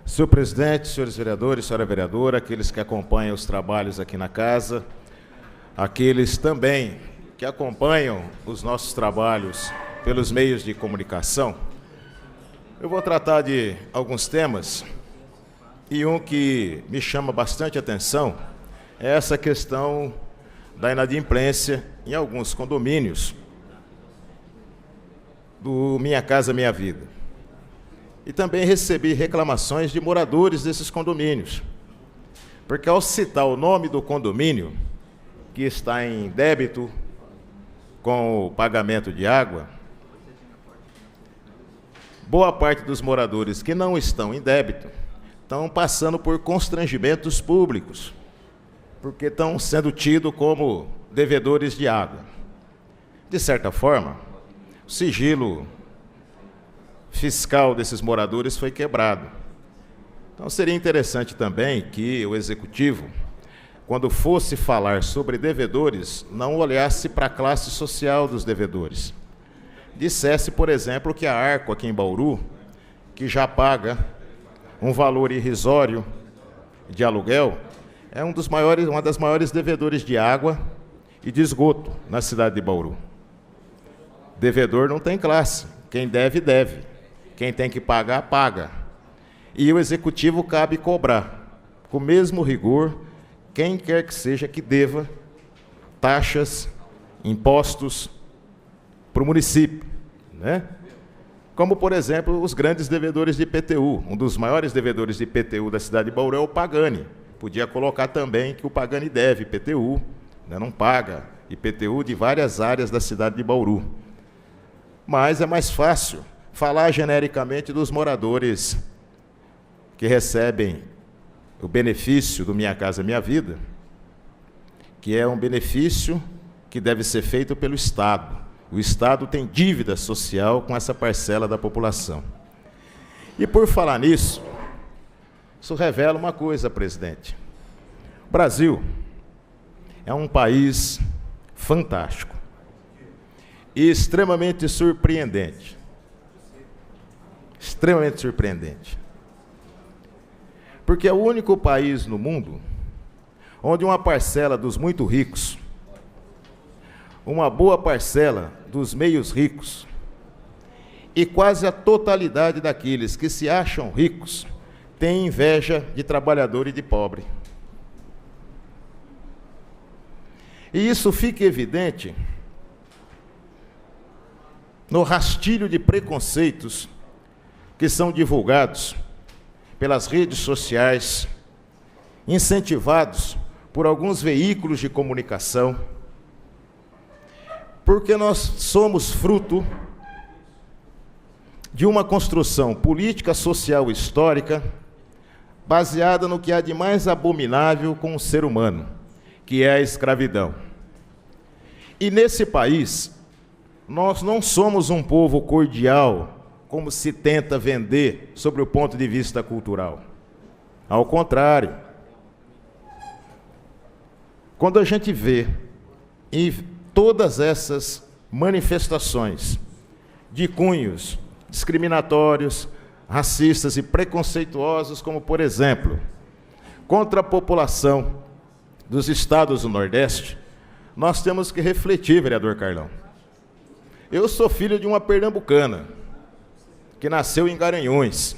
Senhor presidente, senhores vereadores, senhora vereadora, aqueles que acompanham os trabalhos aqui na casa, aqueles também que acompanham os nossos trabalhos pelos meios de comunicação, eu vou tratar de alguns temas e um que me chama bastante atenção é essa questão da inadimplência em alguns condomínios do Minha Casa Minha Vida. E também recebi reclamações de moradores desses condomínios, porque ao citar o nome do condomínio, que está em débito com o pagamento de água, boa parte dos moradores que não estão em débito estão passando por constrangimentos públicos, porque estão sendo tidos como devedores de água. De certa forma, o sigilo fiscal desses moradores foi quebrado. Então seria interessante também que o Executivo, quando fosse falar sobre devedores, não olhasse para a classe social dos devedores. Dissesse, por exemplo, que a Arco, aqui em Bauru, que já paga um valor irrisório de aluguel, é uma das maiores devedores de água e de esgoto na cidade de Bauru. Devedor não tem classe, quem deve, deve. Quem tem que pagar, paga. E o Executivo cabe cobrar, com o mesmo rigor, quem quer que seja que deva taxas, impostos para o município, né? Como, por exemplo, os grandes devedores de IPTU. Um dos maiores devedores de IPTU da cidade de Bauru é o Pagani. Podia colocar também que o Pagani deve IPTU, né? Não paga IPTU de várias áreas da cidade de Bauru. Mas é mais fácil falar genericamente dos moradores que recebem o benefício do Minha Casa Minha Vida, que é um benefício que deve ser feito pelo Estado. O Estado tem dívida social com essa parcela da população. E por falar nisso, isso revela uma coisa, presidente. O Brasil é um país fantástico e extremamente surpreendente. Extremamente surpreendente. Porque é o único país no mundo onde uma parcela dos muito ricos, uma boa parcela dos meios ricos e quase a totalidade daqueles que se acham ricos tem inveja de trabalhador e de pobre. E isso fica evidente no rastilho de preconceitos que são divulgados pelas redes sociais, incentivados por alguns veículos de comunicação, porque nós somos fruto de uma construção política, social e histórica baseada no que há de mais abominável com o ser humano, que é a escravidão. E nesse país, nós não somos um povo cordial, como se tenta vender sobre o ponto de vista cultural. Ao contrário, quando a gente vê em todas essas manifestações de cunhos discriminatórios, racistas e preconceituosos, como, por exemplo, contra a população dos estados do Nordeste, nós temos que refletir, vereador Carlão. Eu sou filho de uma pernambucana, que nasceu em Garanhuns,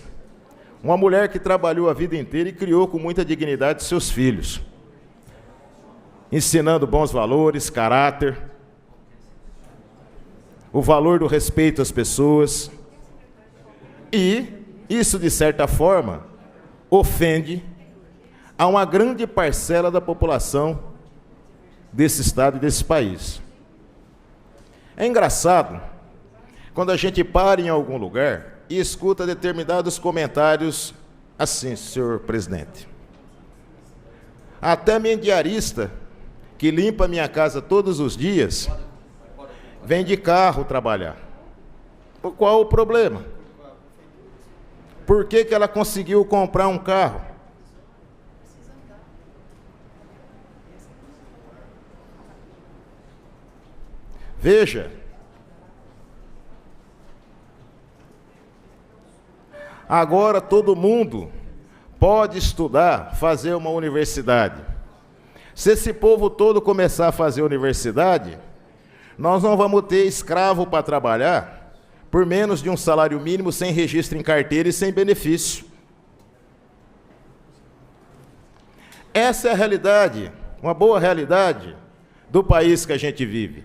uma mulher que trabalhou a vida inteira e criou com muita dignidade seus filhos, ensinando bons valores, caráter, o valor do respeito às pessoas, e isso, de certa forma, ofende a uma grande parcela da população desse estado e desse país. É engraçado quando a gente para em algum lugar e escuta determinados comentários assim, senhor presidente. Até minha diarista, que limpa a minha casa todos os dias, vem de carro trabalhar. Qual o problema? Por que ela conseguiu comprar um carro? Veja, agora todo mundo pode estudar, fazer uma universidade. Se esse povo todo começar a fazer universidade, nós não vamos ter escravo para trabalhar por menos de um salário mínimo, sem registro em carteira e sem benefício. Essa é a realidade, uma boa realidade do país que a gente vive.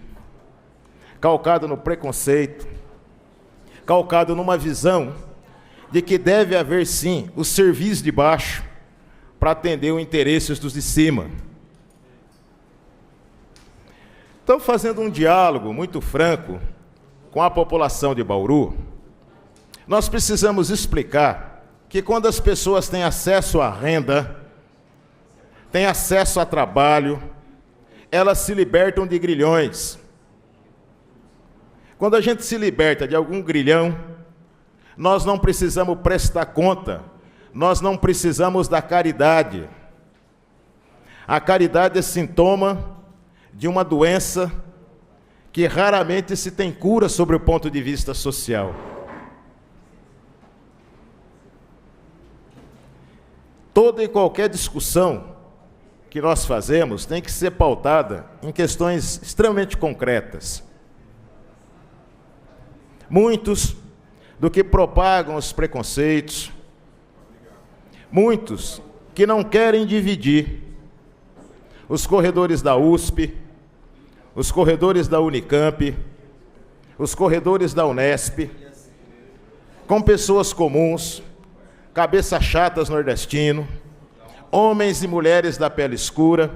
Calcado no preconceito, calcado numa visão de que deve haver, sim, o serviço de baixo para atender os interesses dos de cima. Então, fazendo um diálogo muito franco com a população de Bauru, nós precisamos explicar que quando as pessoas têm acesso à renda, têm acesso a trabalho, elas se libertam de grilhões. Quando a gente se liberta de algum grilhão, nós não precisamos prestar conta, nós não precisamos da caridade. A caridade é sintoma de uma doença que raramente se tem cura sobre o ponto de vista social. Toda e qualquer discussão que nós fazemos tem que ser pautada em questões extremamente concretas. Muitos do que propagam os preconceitos, muitos que não querem dividir os corredores da USP, os corredores da Unicamp, os corredores da Unesp, com pessoas comuns, cabeças chatas nordestino, homens e mulheres da pele escura,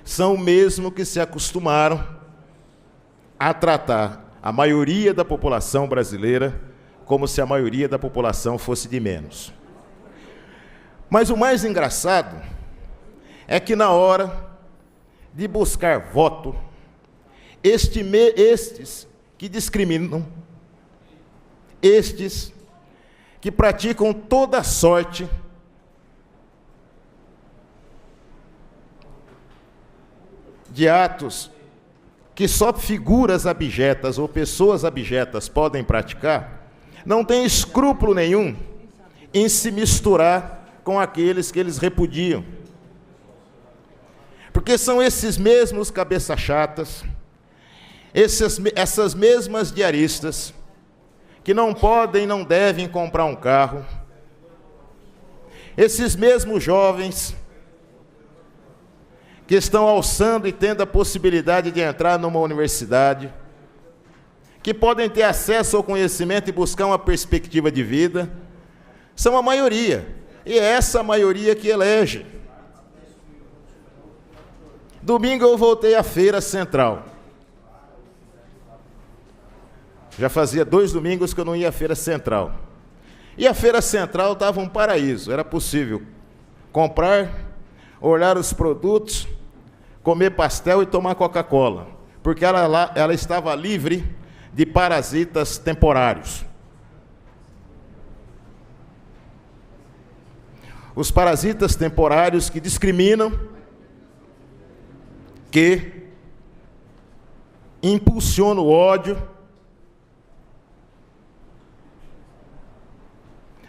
são o mesmo que se acostumaram a tratar a maioria da população brasileira como se a maioria da população fosse de menos. Mas o mais engraçado é que na hora de buscar voto, estes que discriminam, estes que praticam toda sorte de atos que só figuras abjetas ou pessoas abjetas podem praticar, não tem escrúpulo nenhum em se misturar com aqueles que eles repudiam. Porque são esses mesmos cabeças chatas, essas mesmas diaristas, que não podem e não devem comprar um carro, esses mesmos jovens que estão alçando e tendo a possibilidade de entrar numa universidade, que podem ter acesso ao conhecimento e buscar uma perspectiva de vida, são a maioria, e é essa maioria que elege. Domingo eu voltei à Feira Central. Já fazia 2 domingos que eu não ia à Feira Central. E a Feira Central estava um paraíso, era possível comprar, olhar os produtos, comer pastel e tomar Coca-Cola, porque ela estava livre de parasitas temporários. Os parasitas temporários que discriminam, que impulsionam o ódio,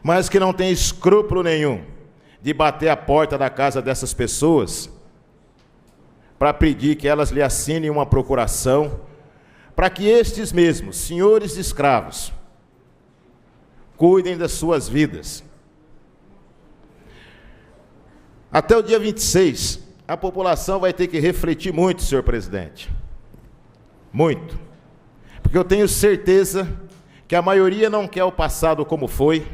mas que não tem escrúpulo nenhum de bater a porta da casa dessas pessoas para pedir que elas lhe assinem uma procuração, para que estes mesmos senhores de escravos cuidem das suas vidas. Até o dia 26, a população vai ter que refletir muito, senhor presidente. Muito. Porque eu tenho certeza que a maioria não quer o passado como foi,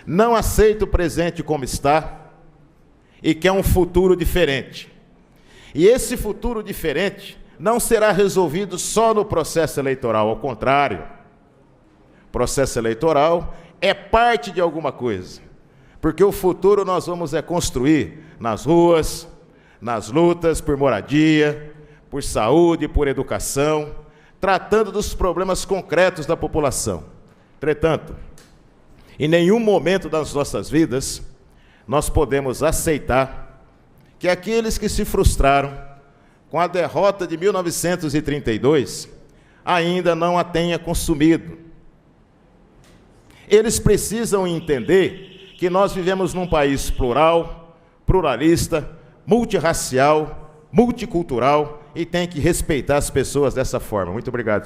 não aceita o presente como está e quer um futuro diferente. E esse futuro diferente não será resolvido só no processo eleitoral, ao contrário. O processo eleitoral é parte de alguma coisa, porque o futuro nós vamos construir nas ruas, nas lutas por moradia, por saúde, por educação, tratando dos problemas concretos da população. Entretanto, em nenhum momento das nossas vidas nós podemos aceitar que aqueles que se frustraram com a derrota de 1932 ainda não a tenha consumido. eles precisam entender que nós vivemos num país plural, pluralista, multirracial, multicultural, e tem que respeitar as pessoas dessa forma. Muito obrigado.